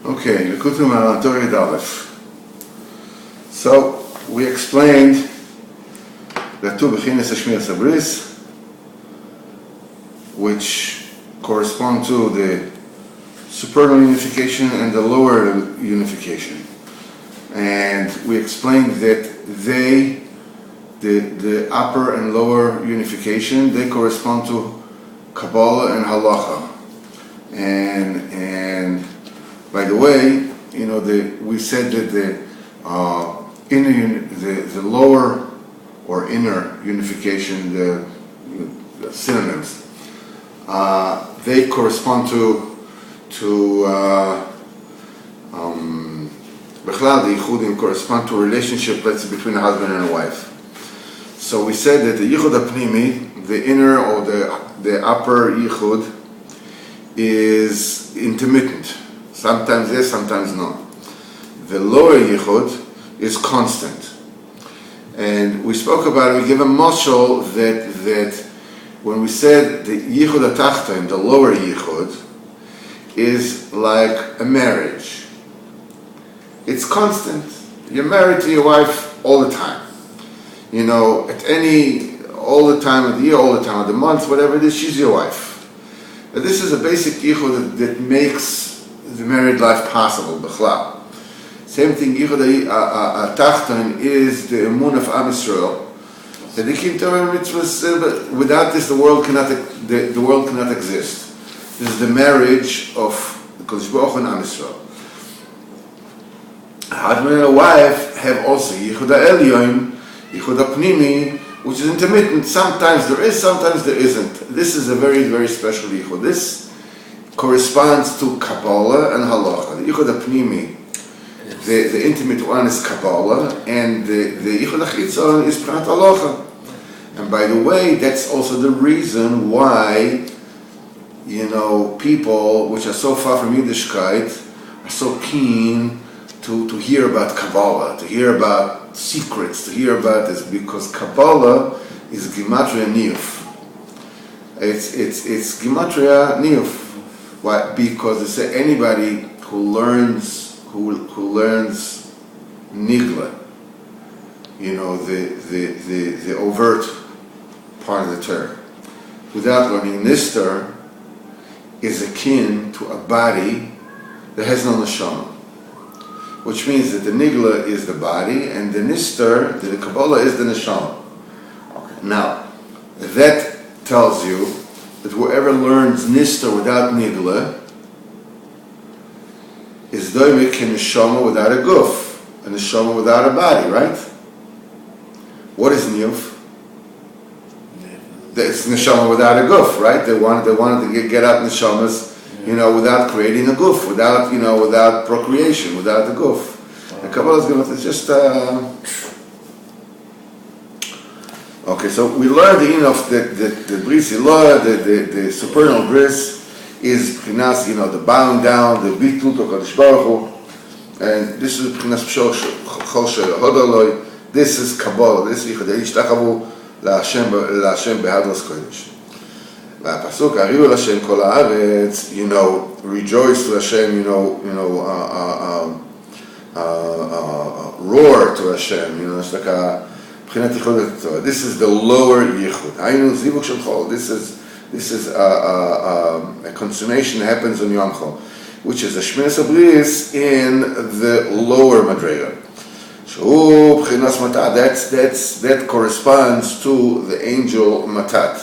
Okay, Likutei Moharan Torah Aleph. So we explained that two bechinas Shmiras Habris, which correspond to the supernal unification and the lower unification, and we explained that the upper and lower unification, they correspond to Kabbalah and Halacha, and by the way, we said that the lower or inner unification, the synonyms, they correspond to Bechlal, the Yichudim correspond to a relationship, let's say, between a husband and a wife. So we said that the Yichud HaPnimi, the inner or the upper Yichud, is intermittent. Sometimes yes, sometimes no. The lower Yichud is constant. And we spoke about it, we gave a mashal that when we said the Yichud HaTachton, the lower Yichud, is like a marriage. It's constant. You're married to your wife all the time. All the time of the year, all the time of the month, whatever it is, she's your wife. But this is a basic yichud that makes the married life possible, b'chlal. Same thing, yichud ha'tachton is the emun of Am Yisrael. Tzadikim Torah mitzvahs, without this, the world cannot exist. This is the marriage of the Kodesh Baruch Hu and Am Yisrael. A husband and a wife have also yichud ha'elyon, yichud ha'pnimi, which is intermittent. Sometimes there is, sometimes there isn't. This is a very, very special yichud. This corresponds to Kabbalah and Halacha. The yichud ha'pnimi, the intimate one, is Kabbalah, and the yichud ha'chitzon is prat Halacha. And by the way, that's also the reason why people which are so far from Yiddishkeit are so keen to hear about Kabbalah, to hear about secrets, to hear about this, because Kabbalah is Gematria Niyuf. It's Gematria Niyuf. Why? Because they say anybody who learns Nigla, the overt part of the Torah, without learning Nistar, is akin to a body that has no neshama. Which means that the Nigla is the body, and the Nistar, the Kabbalah, is the Neshama. Okay. Now, that tells you that whoever learns Nistar without Nigla is doimik a Neshama without a guf, a Neshama without a body, right? What is Niyuf? It's Neshama without a guf, right? They wanted to get out Neshamas, without creating a guf, without procreation, without the guf. The Kabbalah is going to just. Okay, so we learned the bris Eloah, the supernal bris is Pchinas, the bowing down, the bitul to Kadosh Baruch Hu, and this is Pchinas Chol Hodoloi. This is Kabbalah. This is Yichud Yishtachavu LaHashem Behadras Kodesh. והפסוק, הריעו להשם כל הארץ, rejoice to Hashem, roar to Hashem, it's like מבחינת ייחוד התורה. This is the lower ייחוד. היינו זיווג של חול. This is a consummation that happens on Yom Chol, which is a Shmiras Habris in the lower madrega. שהוא מבחינת matat, that corresponds to the angel matat.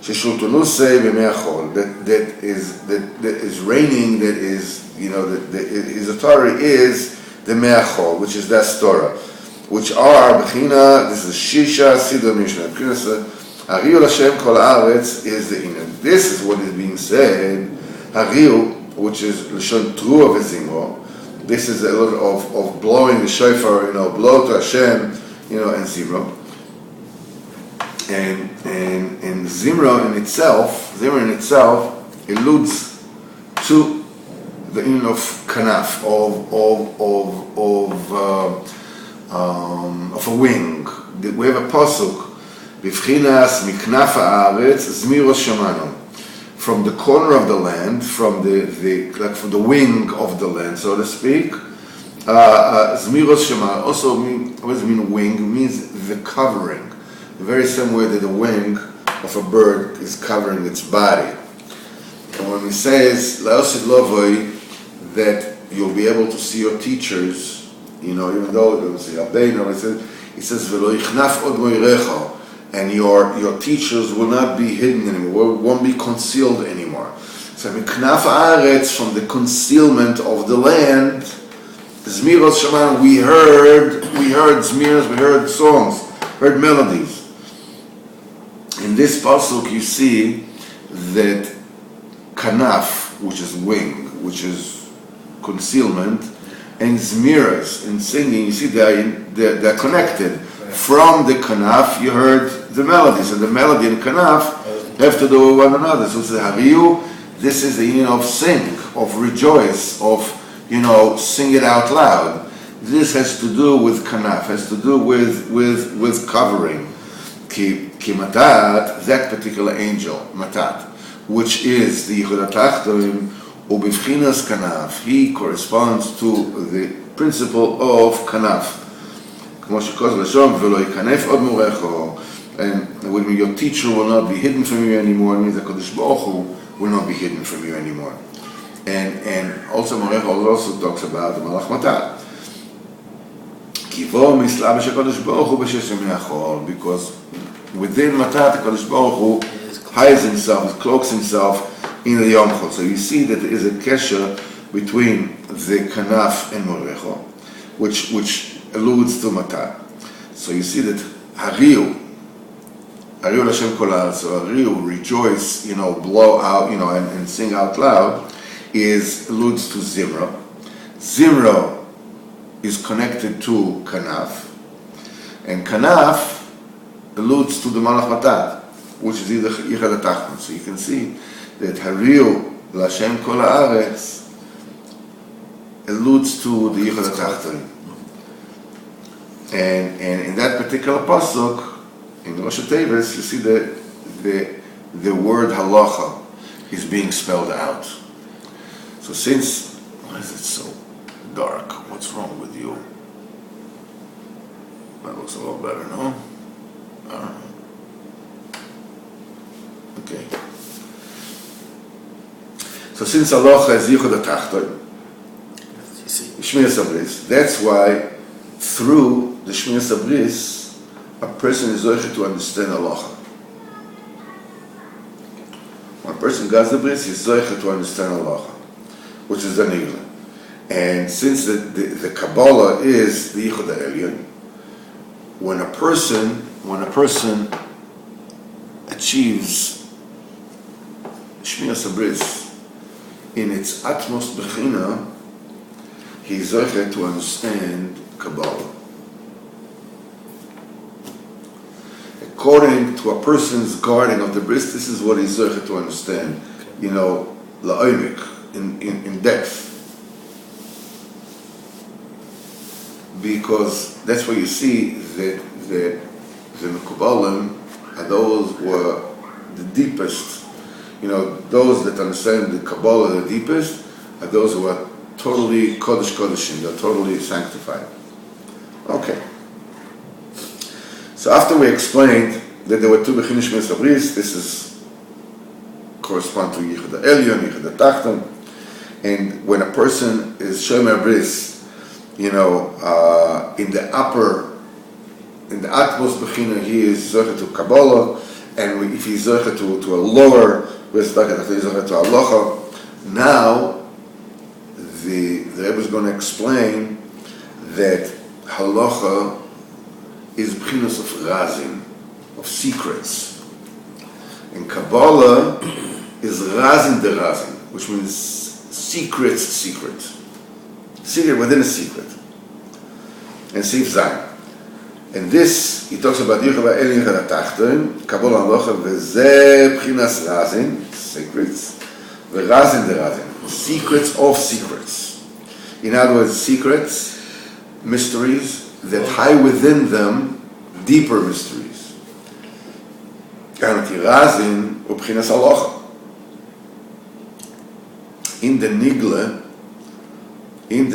Sheshultunusei b'mei achol, that is reigning, that is, his authority is the mei achol, which is that Torah, which are b'china, this is Shisha Sidon Mishnah, Hariu L'Hashem Kol Haaretz is the inner. This is what is being said, Hariu, which is L'shon Trua v'Zimro. This is a lot of blowing the shofar, blow to Hashem, and Zimro. And Zimra in itself alludes to the union of kanaf, of a wing. We have a pasuk, b'vchinas miknaf haaretz zmiros shamanu. from the corner of the land, from the wing of the land, so to speak. Zmiros Shema also what does it mean wing? It means the covering. The very same way that the wing of a bird is covering its body. And when he says La'osid Lovoi, that you'll be able to see your teachers, even though it doesn't say Abbeinu, it says V'lo yichnaf od moirecho, and your teachers will not be hidden anymore, won't be concealed anymore. So Knaf Haaretz, from the concealment of the land, Zmiros Shaman, we heard Zmiros, we heard songs, heard melodies. In this pasuk you see that Kanaf, which is wing, which is concealment, and Zmiros, in singing, you see they're connected. From the kanaf, you heard the melodies, and the melody and kanaf have to do with one another. So it's the hariyu. This is the union of sing, of rejoice, of sing it out loud. This has to do with kanaf, has to do with covering. Ki matat, that particular angel, matat, which is the yichud hatachtonim ubivchinas kanaf. He corresponds to the principle of kanaf. And when your teacher will not be hidden from you anymore, it means that Kodesh Baruch Hu will not be hidden from you anymore. And also Morecha also talks about the Malach Matat. Because within Matat, Kodesh Baruch Hu hides himself, cloaks himself in the Yom Chol. So you see that there is a kesher between the Kanaf and Morecha, which alludes to Matat. So you see that Hariu Lashem Kolal, so Hariu, rejoice, blow out, and sing out loud, alludes to Zimra. Zimra is connected to Kanaf, and Kanaf alludes to the Malach Matat, which is either Yichad HaTachton. So you can see that Hariu Lashem Kol Haaretz alludes to the Yichad HaTachton. And in that particular pasuk, in Rosh Teves, you see the word halacha is being spelled out. So why is it so dark? What's wrong with you? That looks a little better, no? Okay. So since halacha is yichud hatachton, Shmir Sabris, that's why through the Shmir Sabris, a person is able to understand halacha. When a person does the bris, he's able to understand halacha, which is the nigla. And since the Kabbalah is the Yichud HaElyon, when a person achieves Shmir Sabris in its utmost bechina, he is able to understand Kabbalah. According to a person's guarding of the bris, this is what he's able to understand, la'omek, in depth. Because that's where you see that the Mekubalim are those who are the deepest, those that understand the Kabbalah the deepest, are those who are totally Kodesh Kodeshim, they're totally sanctified. Okay. So after we explained that there were two Bechinos Shmir Sabris, this correspond to Yichud HaElyon, Yichud HaTachton, and when a person is Shomer Bris, in the utmost Bechina, he is Zocher to Kabbalah, and if he's Zocher to a lower Bris, he's Zocher to Halacha. Now, the Rebbe is going to explain that Halacha is Bechinos of Razin, of secrets. And Kabbalah is Razin de Razin, which means secret. Secret within a secret. And Sif Zayin. And this, he talks about Yichud HaElyon Yichud HaTachton, Kabbalah Halacha, V'zeh Bechinas Razin, secrets, V'razin de Razin, secrets of secrets. In other words, secrets, mysteries, that hide within them deeper mysteries. Razin ubchinas halacha. in the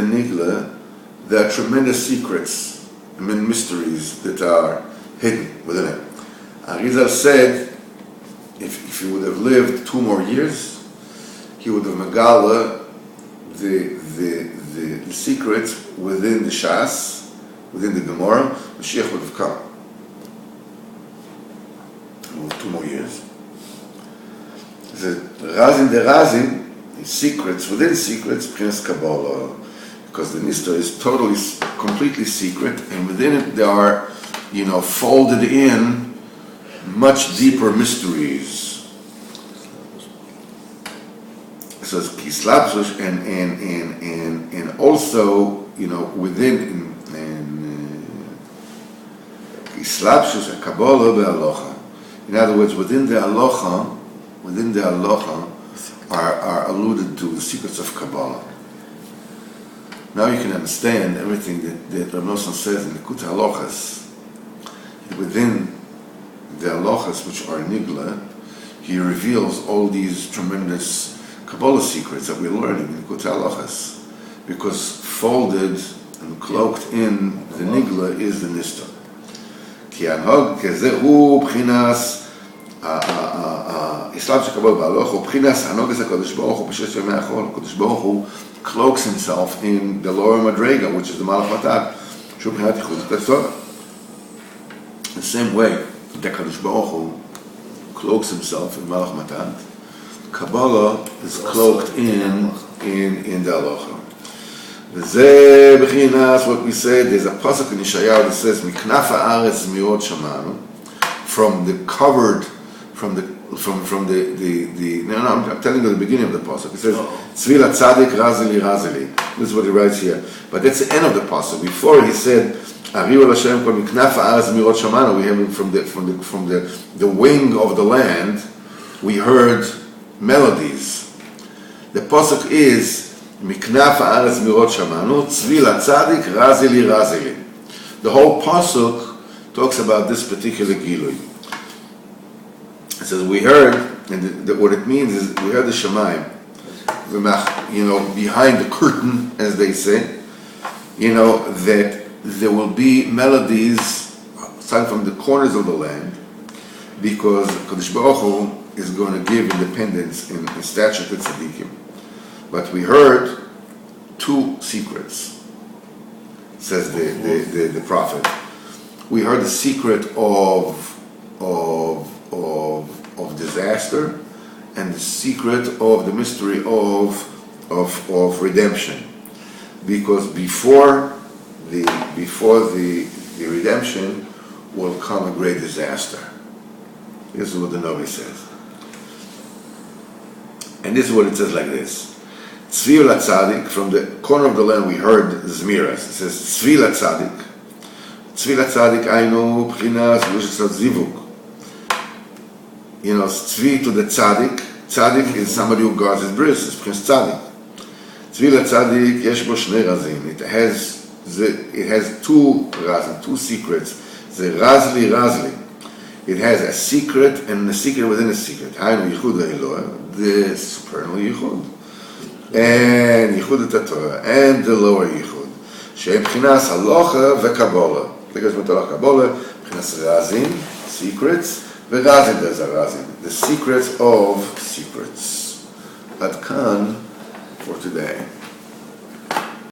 Nigla, there are tremendous secrets and mysteries that are hidden within it. Arizal said, if he would have lived 2 more years, he would have megala the secrets within the Shas, within the Gemara. Mashiach would have come. 2 more years. The Razin, secrets within secrets, Prince Kabbalah, because the Nista is totally, completely secret, and within it there are, folded in much deeper mysteries. So it's Kislapsush, and also, within Kislapsush and Kabbalah be'alocha. In other words, within the alocha are alluded to the secrets of Kabbalah. Now you can understand everything that Rav Nosson says in the Likutei Halachas. Within the halachas, which are nigla, he reveals all these tremendous Kabbalah secrets that we're learning in the Likutei Halachas, because folded and cloaked in the nigla is the nista. Ki anhog kezehu b'chinas Islam shekabal ba'aloch b'chinas hanogas HaKadosh Baruch Hu b'shesh yomei achol. HaKadosh Baruch Hu cloaks himself in the lower madrega, which is the Malach Matad, shu b'chinat yichud Torah. The same way that HaKadosh Baruch Hu cloaks himself in Malach Matad, Kabbalah is cloaked in the halacha. וזה בחינת, what we said, there's a pasuk in Yeshayahu that says, "Miknaf haaretz miot shamanu," from the covered, I'm telling you the beginning of the pasuk. It says, "Tzvi latzadik razili." This is what he writes here. But that's the end of the pasuk. Before he said, "Ariu el Hashem kol miknaf haaretz miot shamanu," we have it from the wing of the land. We heard melodies. The pasuk is, Miknaf haaretz mirot shamanu, tzvi latzadik razili. The whole pasuk talks about this particular gilui. It says we heard, and what it means is we heard the Shemaim, behind the curtain, as they say, that there will be melodies starting from the corners of the land, because Kadosh Baruch Hu is going to give independence in statute to tzaddikim. But we heard 2 secrets, says the prophet. We heard the secret of disaster, and the secret of the mystery of redemption. Because before the redemption will come a great disaster. This is what the Navi says. And this is what it says like this. Tzvi latzadik, from the corner of the land we heard Zmiras. It says Tzvi latzadik. Tzvi latzadik ainu b'chinas v'lushas zivug. Tzvi to the tzadik. Tzadik is somebody who guards his bris. It's b'chinas tzadik. Tzvi latzadik yesh bo shnei razim. It has 2 razim, 2 secrets. The razli. It has a secret and a secret within a secret. Hainu yichud ha'eloah, the supernal yichud. And Yichud Torah, and the lower Yichud. She'em B'chinas Halacha ve'Kabbalah. Because with Halacha Kabbalah, B'chinas Razin, secrets, ve'Razin there's a Razin, the secrets of secrets. Ad kan for today.